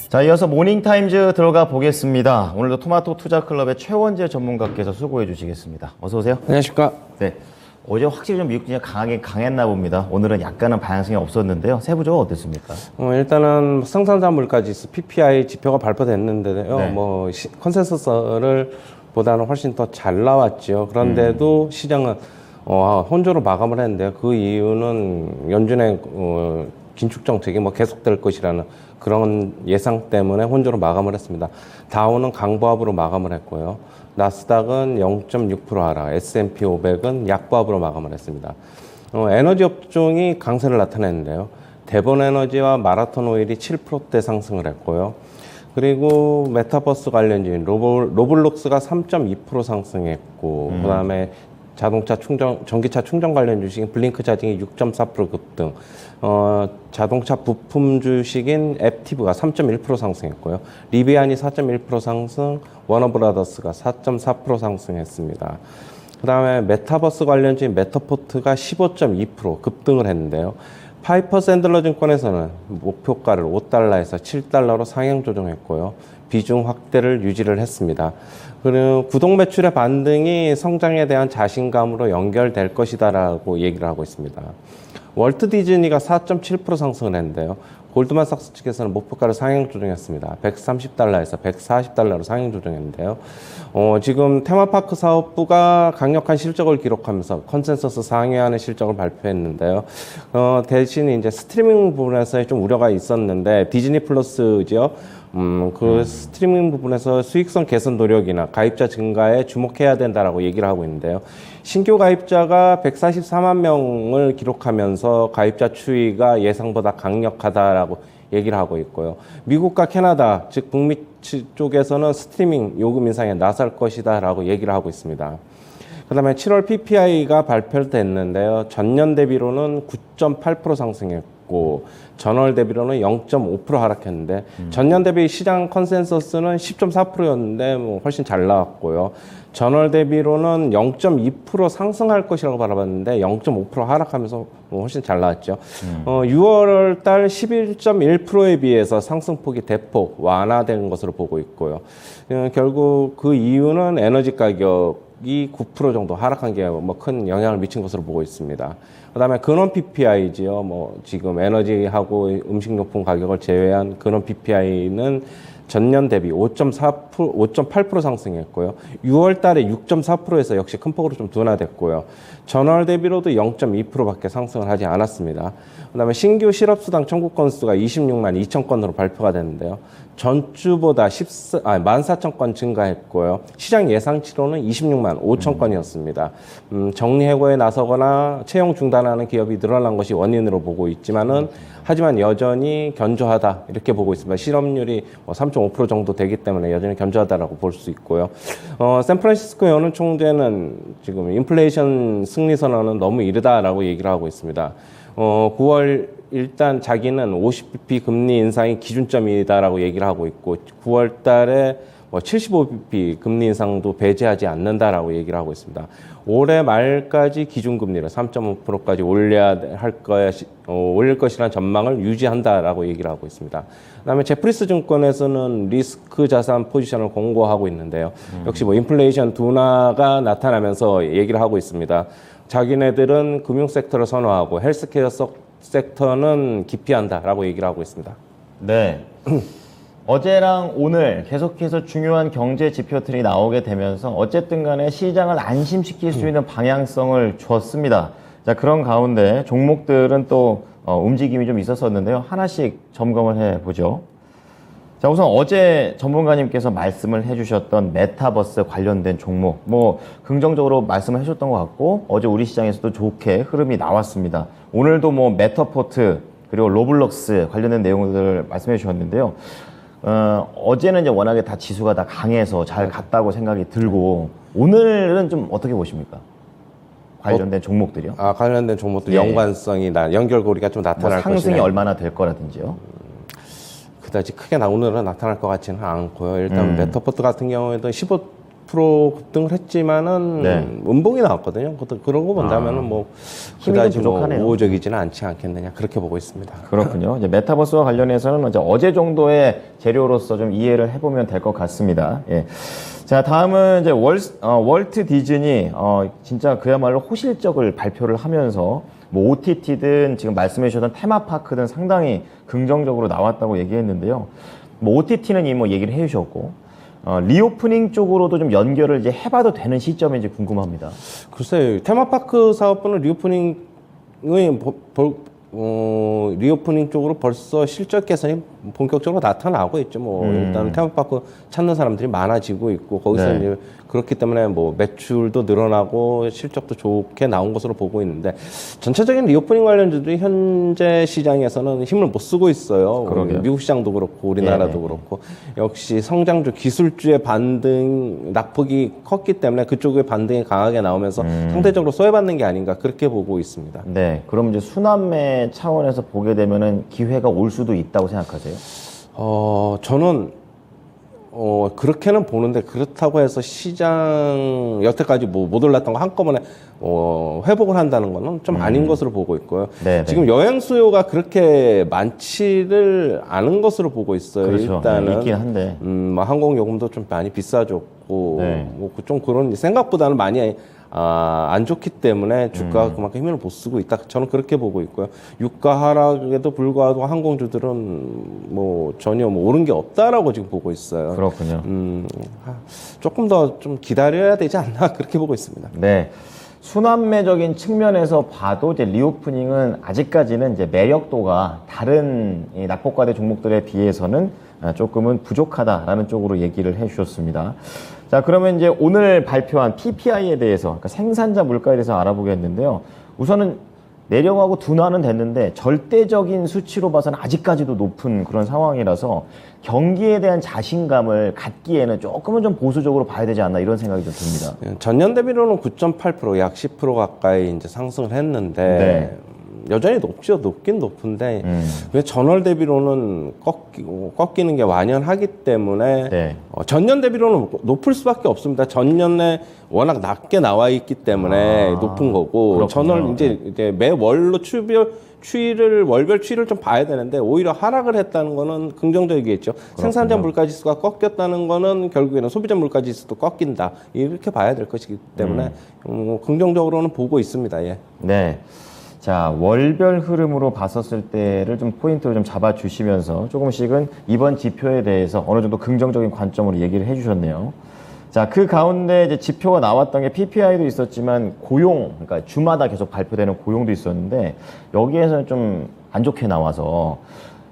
자, 이어서 모닝타임즈 들어가 보겠습니다. 오늘도 토마토 투자클럽의 최원재 전문가께서 수고해 주시겠습니다. 어서 오세요. 안녕하십니까. 네. 어제 확실히 좀 미국 증시 강했나 봅니다. 오늘은 약간은 방향성이 없었는데요. 세부적으로 어땠습니까? 일단은 생산자 물가지수 PPI 지표가 발표됐는데요. 네. 컨센서스를 보다는 훨씬 더 잘 나왔죠. 그런데도 시장은 혼조로 마감을 했는데요. 그 이유는 연준의 긴축 정책이 계속될 것이라는 그런 예상 때문에 혼조로 마감을 했습니다. 다우는 강보합으로 마감을 했고요. 나스닥은 0.6% 하락, S&P 500은 약보합으로 마감을 했습니다. 에너지 업종이 강세를 나타냈는데요. 대본 에너지와 마라톤 오일이 7%대 상승을 했고요. 그리고 메타버스 관련주인 로블록스가 3.2% 상승했고, 그다음에 전기차 충전 관련 주식인 블링크 차징이 6.4% 급등, 자동차 부품 주식인 앱티브가 3.1% 상승했고요. 리비안이 4.1% 상승, 워너브라더스가 4.4% 상승했습니다. 그 다음에 메타버스 관련주인 메타포트가 15.2% 급등을 했는데요. 파이퍼 샌들러 증권에서는 목표가를 5달러에서 7달러로 상향 조정했고요. 비중 확대를 유지를 했습니다. 그리고 구독 매출의 반등이 성장에 대한 자신감으로 연결될 것이다라고 얘기를 하고 있습니다. 월트 디즈니가 4.7% 상승을 했는데요. 골드만삭스 측에서는 목표가를 상향 조정했습니다. 130달러에서 140달러로 상향 조정했는데요. 지금 테마파크 사업부가 강력한 실적을 기록하면서 컨센서스 상회하는 실적을 발표했는데요. 대신 이제 스트리밍 부분에서 좀 우려가 있었는데 디즈니 플러스죠. 그 스트리밍 부분에서 수익성 개선 노력이나 가입자 증가에 주목해야 된다라고 얘기를 하고 있는데요. 신규 가입자가 144만 명을 기록하면서 가입자 추이가 예상보다 강력하다라고 얘기를 하고 있고요. 미국과 캐나다, 즉 북미 쪽에서는 스트리밍 요금 인상에 나설 것이다라고 얘기를 하고 있습니다. 그 다음에 7월 PPI가 발표됐는데요. 전년 대비로는 9.8% 상승했고 전월 대비로는 0.5% 하락했는데 전년 대비 시장 컨센서스는 10.4%였는데 훨씬 잘 나왔고요. 전월 대비로는 0.2% 상승할 것이라고 바라봤는데 0.5% 하락하면서 훨씬 잘 나왔죠. 6월 달 11.1%에 비해서 상승폭이 대폭 완화된 것으로 보고 있고요. 결국 그 이유는 에너지 가격이 9% 정도 하락한 게 큰 영향을 미친 것으로 보고 있습니다. 그다음에 근원 PPI지요. 지금 에너지하고 음식료품 가격을 제외한 근원 PPI는 전년 대비 5.8% 상승했고요. 6월 달에 6.4%에서 역시 큰 폭으로 좀 둔화됐고요. 전월 대비로도 0.2%밖에 상승을 하지 않았습니다. 그다음에 신규 실업수당 청구 건수가 26만 2천 건으로 발표가 됐는데요. 전주보다 14,000건 증가했고요. 시장 예상치로는 26만 5천 건이었습니다. 정리해고에 나서거나 채용 중단하는 기업이 늘어난 것이 원인으로 보고 있지만은 하지만 여전히 견조하다 이렇게 보고 있습니다. 실업률이 3.5% 정도 되기 때문에 여전히 견조하다라고 볼 수 있고요. 샌프란시스코 연은 총재는 지금 인플레이션 승리 선언은 너무 이르다라고 얘기를 하고 있습니다. 9월 일단 자기는 50bp 금리 인상이 기준점이다라고 얘기를 하고 있고 9월 달에 75bp 금리 인상도 배제하지 않는다라고 얘기를 하고 있습니다. 올해 말까지 기준금리를 3.5%까지 올릴 것이라는 전망을 유지한다라고 얘기를 하고 있습니다. 그다음에 제프리스 증권에서는 리스크 자산 포지션을 공고하고 있는데요. 역시 인플레이션 둔화가 나타나면서 얘기를 하고 있습니다. 자기네들은 금융 섹터를 선호하고 헬스케어 섹터는 기피한다라고 얘기를 하고 있습니다. 네. 어제랑 오늘 계속해서 중요한 경제 지표들이 나오게 되면서 어쨌든 간에 시장을 안심시킬 수 있는 방향성을 줬습니다. 자, 그런 가운데 종목들은 또 움직임이 좀 있었었는데요. 하나씩 점검을 해보죠. 자, 우선 어제 전문가님께서 말씀을 해주셨던 메타버스 관련된 종목, 긍정적으로 말씀을 해주셨던 것 같고, 어제 우리 시장에서도 좋게 흐름이 나왔습니다. 오늘도 메타포트, 그리고 로블록스 관련된 내용들을 말씀해 주셨는데요. 어제는 이제 워낙에 다 지수가 다 강해서 잘 갔다고 생각이 들고, 오늘은 좀 어떻게 보십니까? 관련된 종목들이요? 관련된 종목들 예. 연관성이 연결고리가 좀 나타날 것이네. 상승이 얼마나 될 거라든지요? 그다지 크게 오늘은 나타날 것 같지는 않고요. 일단 메타포트 같은 경우에도 20% 급등을 했지만은 네. 음봉이 나왔거든요. 그런 거 본다면은 뭐 힘이 좀 그다지 뭐 부족하네요. 우호적이지는 않지 않겠느냐 그렇게 보고 있습니다. 그렇군요. 이제 메타버스와 관련해서는 이제 어제 정도의 재료로서 좀 이해를 해보면 될 것 같습니다. 예. 자, 다음은 이제 월트 디즈니, 진짜 그야말로 호실적을 발표를 하면서 뭐 OTT든 지금 말씀해 주셨던 테마파크든 상당히 긍정적으로 나왔다고 얘기했는데요. 뭐 OTT는 이미 뭐 얘기를 해 주셨고, 리오프닝 쪽으로도 좀 연결을 이제 해봐도 되는 시점인지 궁금합니다. 글쎄요, 테마파크 사업부는 리오프닝의 리오프닝 쪽으로 벌써 실적 개선이 본격적으로 나타나고 있죠. 뭐 일단 테마파크 찾는 사람들이 많아지고 있고 거기서 네. 이제 그렇기 때문에 뭐 매출도 늘어나고 실적도 좋게 나온 것으로 보고 있는데 전체적인 리오프닝 관련주들이 현재 시장에서는 힘을 못 쓰고 있어요. 그러게요. 미국 시장도 그렇고 우리나라도 그렇고 역시 성장주 기술주의 반등 낙폭이 컸기 때문에 그쪽의 반등이 강하게 나오면서 상대적으로 소외받는 게 아닌가 그렇게 보고 있습니다. 네. 그럼 이제 순환매 차원에서 보게 되면은 기회가 올 수도 있다고 생각하세요? 저는 그렇게는 보는데 그렇다고 해서 시장 여태까지 뭐 못 올랐던 거 한꺼번에 회복을 한다는 거는 좀 아닌 것으로 보고 있고요. 네네. 지금 여행 수요가 그렇게 많지를 않은 것으로 보고 있어요. 그렇죠. 일단은 네, 있긴 한데. 뭐 항공 요금도 좀 많이 비싸졌고 네. 뭐 좀 그런 생각보다는 많이 안 좋기 때문에 주가가 그만큼 힘을 못 쓰고 있다. 저는 그렇게 보고 있고요. 유가 하락에도 불구하고 항공주들은 뭐 전혀 뭐 오른 게 없다라고 지금 보고 있어요. 그렇군요. 조금 더 좀 기다려야 되지 않나 그렇게 보고 있습니다. 네. 순환매적인 측면에서 봐도 이제 리오프닝은 아직까지는 이제 매력도가 다른 이 낙폭과대 종목들에 비해서는 조금은 부족하다라는 쪽으로 얘기를 해 주셨습니다. 자, 그러면 이제 오늘 발표한 PPI에 대해서, 그러니까 생산자 물가에 대해서 알아보겠는데요. 우선은 내려가고 둔화는 됐는데 절대적인 수치로 봐서는 아직까지도 높은 그런 상황이라서 경기에 대한 자신감을 갖기에는 조금은 좀 보수적으로 봐야 되지 않나 이런 생각이 좀 듭니다. 전년 대비로는 9.8%, 약 10% 가까이 이제 상승을 했는데 네. 여전히 높죠. 높긴 높은데 왜 전월 대비로는 꺾이는 게 완연하기 때문에 네. 전년 대비로는 높을 수밖에 없습니다. 전년에 워낙 낮게 나와 있기 때문에 높은 거고 그렇군요. 전월 이제 매월로 월별 추이를 좀 봐야 되는데 오히려 하락을 했다는 거는 긍정적이겠죠. 생산자 물가 지수가 꺾였다는 거는 결국에는 소비자 물가 지수도 꺾인다. 이렇게 봐야 될 것이기 때문에 긍정적으로는 보고 있습니다. 예. 네. 자, 월별 흐름으로 봤었을 때를 좀 포인트로 좀 잡아주시면서 조금씩은 이번 지표에 대해서 어느 정도 긍정적인 관점으로 얘기를 해주셨네요. 자, 그 가운데 이제 지표가 나왔던 게 PPI도 있었지만 고용, 그러니까 주마다 계속 발표되는 고용도 있었는데 여기에서는 좀 안 좋게 나와서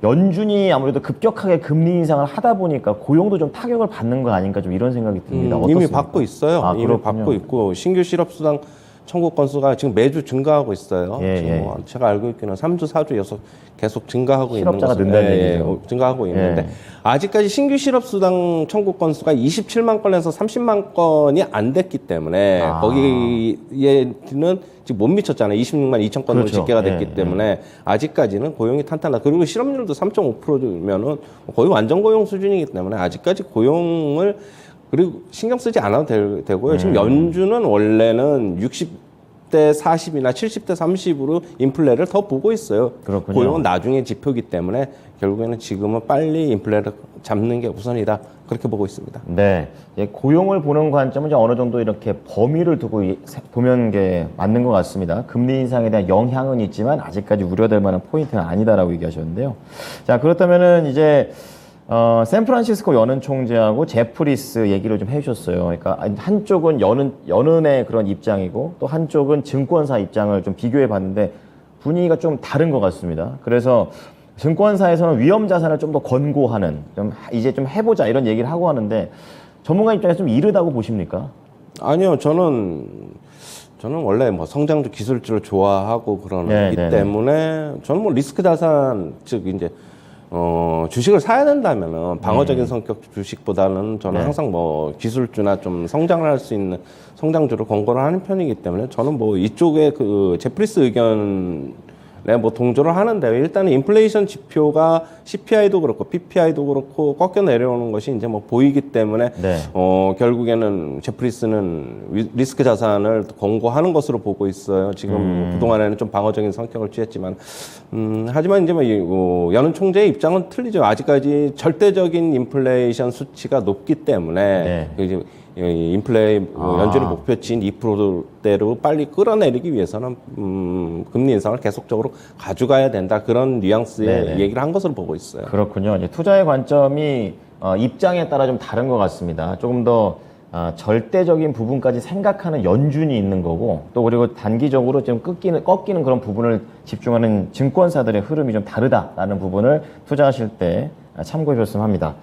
연준이 아무래도 급격하게 금리 인상을 하다 보니까 고용도 좀 타격을 받는 거 아닌가 좀 이런 생각이 듭니다. 이미 어떻습니까? 받고 있어요. 아, 이미 그렇군요. 받고 있고 신규 실업수당 청구 건수가 지금 매주 증가하고 있어요. 예, 지금 예. 뭐 제가 알고 있기는 3주, 4주 계속 증가하고 있는 실업자가 것으로 는다는 얘기죠. 증가하고 있는데 예. 아직까지 신규 실업수당 청구 건수가 27만 건에서 30만 건이 안 됐기 때문에 거기에는 지금 못 미쳤잖아요. 26만 2천 건으로 그렇죠. 집계가 됐기 예, 때문에 아직까지는 고용이 탄탄하다. 그리고 실업률도 3.5%면은 거의 완전 고용 수준이기 때문에 아직까지 고용을 그리고 신경 쓰지 않아도 되고요. 지금 연준은 원래는 60대 40이나 70대 30으로 인플레를 더 보고 있어요. 그렇군요. 고용은 나중에 지표기 때문에 결국에는 지금은 빨리 인플레를 잡는 게 우선이다. 그렇게 보고 있습니다. 네. 이제 고용을 보는 관점은 이제 어느 정도 이렇게 범위를 두고 보면 게 맞는 것 같습니다. 금리 인상에 대한 영향은 있지만 아직까지 우려될 만한 포인트는 아니다라고 얘기하셨는데요. 자, 그렇다면은 이제 샌프란시스코 연은 총재하고 제프리스 얘기를 좀 해주셨어요. 그러니까 한쪽은 연은의 그런 입장이고 또 한쪽은 증권사 입장을 좀 비교해 봤는데 분위기가 좀 다른 것 같습니다. 그래서 증권사에서는 위험 자산을 좀 더 권고하는, 좀 이제 좀 해보자 이런 얘기를 하고 하는데 전문가 입장에서 좀 이르다고 보십니까? 아니요, 저는 원래 뭐 성장주 기술주를 좋아하고 그러기 때문에 저는 뭐 리스크 자산 즉 이제 주식을 사야 된다면은 방어적인 성격 주식보다는 저는 항상 뭐 기술주나 좀 성장을 할 수 있는 성장주를 권고를 하는 편이기 때문에 저는 뭐 이쪽에 그 제프리스 의견을 뭐 동조를 하는데요. 일단은 인플레이션 지표가 CPI도 그렇고 PPI도 그렇고 꺾여 내려오는 것이 이제 뭐 보이기 때문에 네. 결국에는 제프리스는 리스크 자산을 권고하는 것으로 보고 있어요. 지금 그동안에는 좀 방어적인 성격을 취했지만 하지만 이제 뭐 연은 총재의 입장은 틀리죠. 아직까지 절대적인 인플레이션 수치가 높기 때문에 이제 연준의 목표치인 2%대로 빨리 끌어내리기 위해서는 금리 인상을 계속적으로 가져가야 된다. 그런 뉘앙스의 얘기를 한 것으로 보고 있어요. 그렇군요. 이제 투자의 관점이 입장에 따라 좀 다른 것 같습니다. 조금 더 절대적인 부분까지 생각하는 연준이 있는 거고, 또 그리고 단기적으로 좀 꺾이는 그런 부분을 집중하는 증권사들의 흐름이 좀 다르다라는 부분을 투자하실 때 참고해 줬으면 합니다.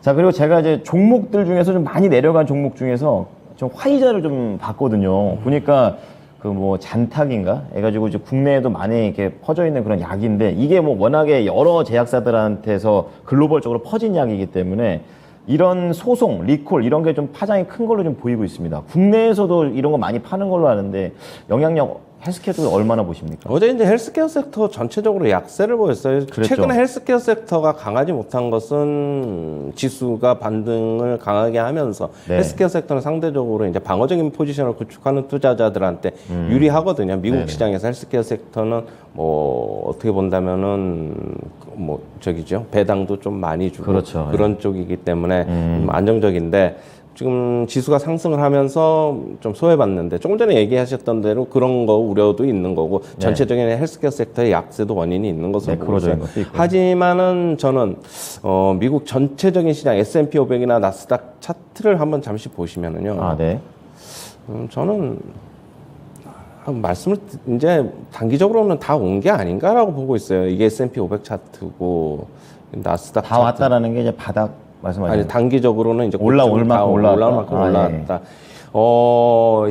자, 그리고 제가 이제 종목들 중에서 좀 많이 내려간 종목 중에서 좀 화이자를 좀 봤거든요. 보니까 그 뭐 잔탁인가 해가지고 이제 국내에도 많이 이렇게 퍼져 있는 그런 약인데, 이게 뭐 워낙에 여러 제약사들한테서 글로벌적으로 퍼진 약이기 때문에 이런 소송, 리콜 이런 게 좀 파장이 큰 걸로 좀 보이고 있습니다. 국내에서도 이런 거 많이 파는 걸로 아는데 영향력 헬스케어 쪽에 얼마나 보십니까? 어제 이제 헬스케어 섹터 전체적으로 약세를 보였어요. 그랬죠. 최근에 헬스케어 섹터가 강하지 못한 것은 지수가 반등을 강하게 하면서 헬스케어 섹터는 상대적으로 이제 방어적인 포지션을 구축하는 투자자들한테 유리하거든요. 미국 시장에서 헬스케어 섹터는 뭐 어떻게 본다면은 뭐 저기죠. 배당도 좀 많이 주고 그렇죠. 그런 쪽이기 때문에 안정적인데, 지금 지수가 상승을 하면서 좀 소외받는데, 조금 전에 얘기하셨던 대로 그런 거 우려도 있는 거고, 전체적인 헬스케어 섹터의 약세도 원인이 있는 것으로 보고 있어요. 하지만은 저는 미국 전체적인 시장 S&P 500이나 나스닥 차트를 한번 잠시 보시면은요. 저는 말씀을 이제 단기적으로는 다 온 게 아닌가라고 보고 있어요. 이게 S&P 500 차트고 나스닥 다 왔다라는 게 이제 바닥 말씀하시는 아니, 단기적으로는 이제 올라올 만큼 올라왔다.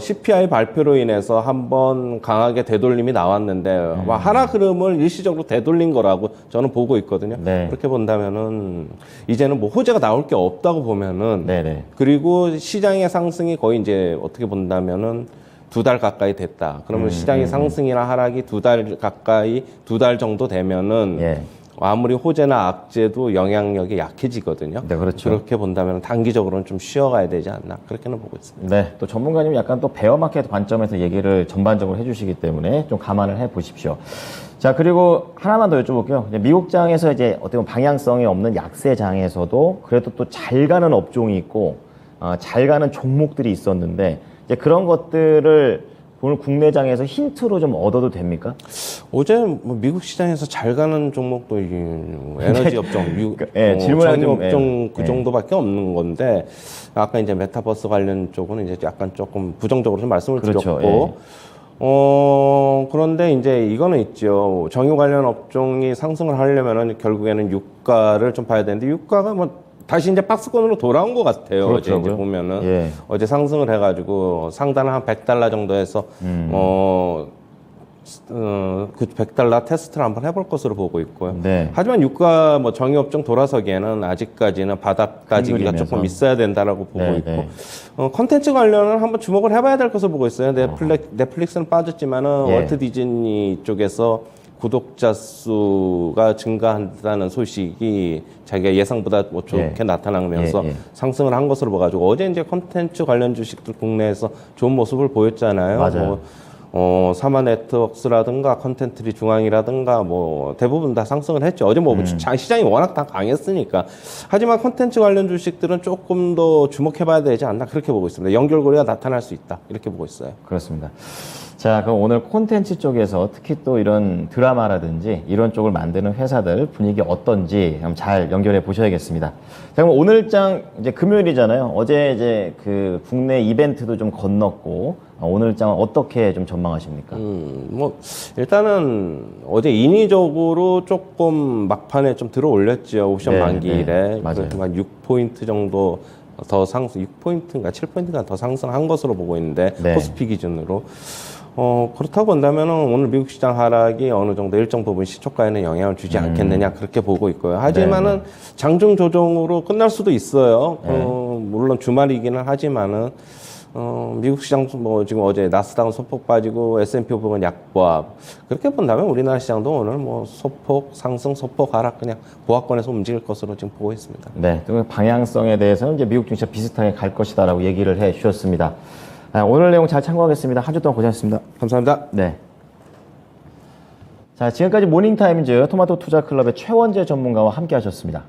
CPI 발표로 인해서 한번 강하게 되돌림이 나왔는데 하락 흐름을 일시적으로 되돌린 거라고 저는 보고 있거든요. 그렇게 본다면은 이제는 뭐 호재가 나올 게 없다고 보면은 그리고 시장의 상승이 거의 이제 어떻게 본다면은 2달 가까이 됐다. 그러면 시장의 상승이나 하락이 2달 가까이 2달 정도 되면은 아무리 호재나 악재도 영향력이 약해지거든요. 그렇죠. 그렇게 본다면 단기적으로는 좀 쉬어가야 되지 않나, 그렇게는 보고 있습니다. 또 전문가님 약간 또 베어마켓 관점에서 얘기를 전반적으로 해주시기 때문에 좀 감안을 해 보십시오. 자, 그리고 하나만 더 여쭤볼게요. 이제 미국장에서 이제 어떻게 보면 방향성이 없는 약세장에서도 그래도 또 잘 가는 업종이 있고 잘 가는 종목들이 있었는데, 이제 그런 것들을 오늘 국내장에서 힌트로 좀 얻어도 됩니까? 어제 뭐 미국 시장에서 잘 가는 종목도 에너지 업종, 질문이 좀 업종 그 정도밖에 없는 건데, 아까 이제 메타버스 관련 쪽은 이제 약간 조금 부정적으로 좀 말씀을 드렸고, 그런데 이제 이거는 있죠. 정유 관련 업종이 상승을 하려면은 결국에는 유가를 좀 봐야 되는데, 유가가 뭐 다시 이제 박스권으로 돌아온 것 같아요. 어제 이제 보면은 어제 상승을 해가지고 상단은 한 $100 정도에서 그 $100 테스트를 한번 해볼 것으로 보고 있고요. 하지만 유가 뭐 정유업종 돌아서기에는 아직까지는 바닥까지가 조금 있어야 된다라고 보고 있고, 컨텐츠 관련은 한번 주목을 해봐야 될 것으로 보고 있어요. 넷플릭스는 빠졌지만은 월트 디즈니 쪽에서 구독자 수가 증가한다는 소식이 자기가 예상보다 뭐 좋게 나타나면서 상승을 한 것으로 봐가지고, 어제 이제 콘텐츠 관련 주식들 국내에서 좋은 모습을 보였잖아요. 맞아요. 사마 네트워크스라든가 컨텐트리 중앙이라든가 뭐 대부분 다 상승을 했죠. 어제 뭐 시장이 워낙 다 강했으니까. 하지만 컨텐츠 관련 주식들은 조금 더 주목해봐야 되지 않나, 그렇게 보고 있습니다. 연결고리가 나타날 수 있다, 이렇게 보고 있어요. 그렇습니다. 자, 그럼 오늘 콘텐츠 쪽에서 특히 또 이런 드라마라든지 이런 쪽을 만드는 회사들 분위기 어떤지 한번 잘 연결해 보셔야겠습니다. 자, 그럼 오늘장 이제 금요일이잖아요. 어제 이제 그 국내 이벤트도 좀 건넜고, 오늘장은 어떻게 좀 전망하십니까? 뭐 일단은 어제 인위적으로 조금 막판에 좀 들어 올렸죠. 옵션 만기일에. 맞아요. 한 6포인트 정도 더 상승, 6포인트인가 7포인트가 더 상승한 것으로 보고 있는데, 코스피 기준으로. 그렇다고 본다면 오늘 미국 시장 하락이 어느 정도 일정 부분 시초가에는 영향을 주지 않겠느냐, 그렇게 보고 있고요. 하지만은 장중 조정으로 끝날 수도 있어요. 물론 주말이기는 하지만은 미국 시장 뭐 지금 어제 나스닥은 소폭 빠지고 S&P 500은 약보합. 그렇게 본다면 우리나라 시장도 오늘 뭐 소폭 상승, 소폭 하락 그냥 보합권에서 움직일 것으로 지금 보고 있습니다. 네, 또 방향성에 대해서는 이제 미국 증시가 비슷하게 갈 것이다라고 얘기를 해 주셨습니다. 오늘 내용 잘 참고하겠습니다. 한 주 동안 고생하셨습니다. 감사합니다. 네. 자, 지금까지 모닝타임즈 토마토 투자 클럽의 최원재 전문가와 함께 하셨습니다.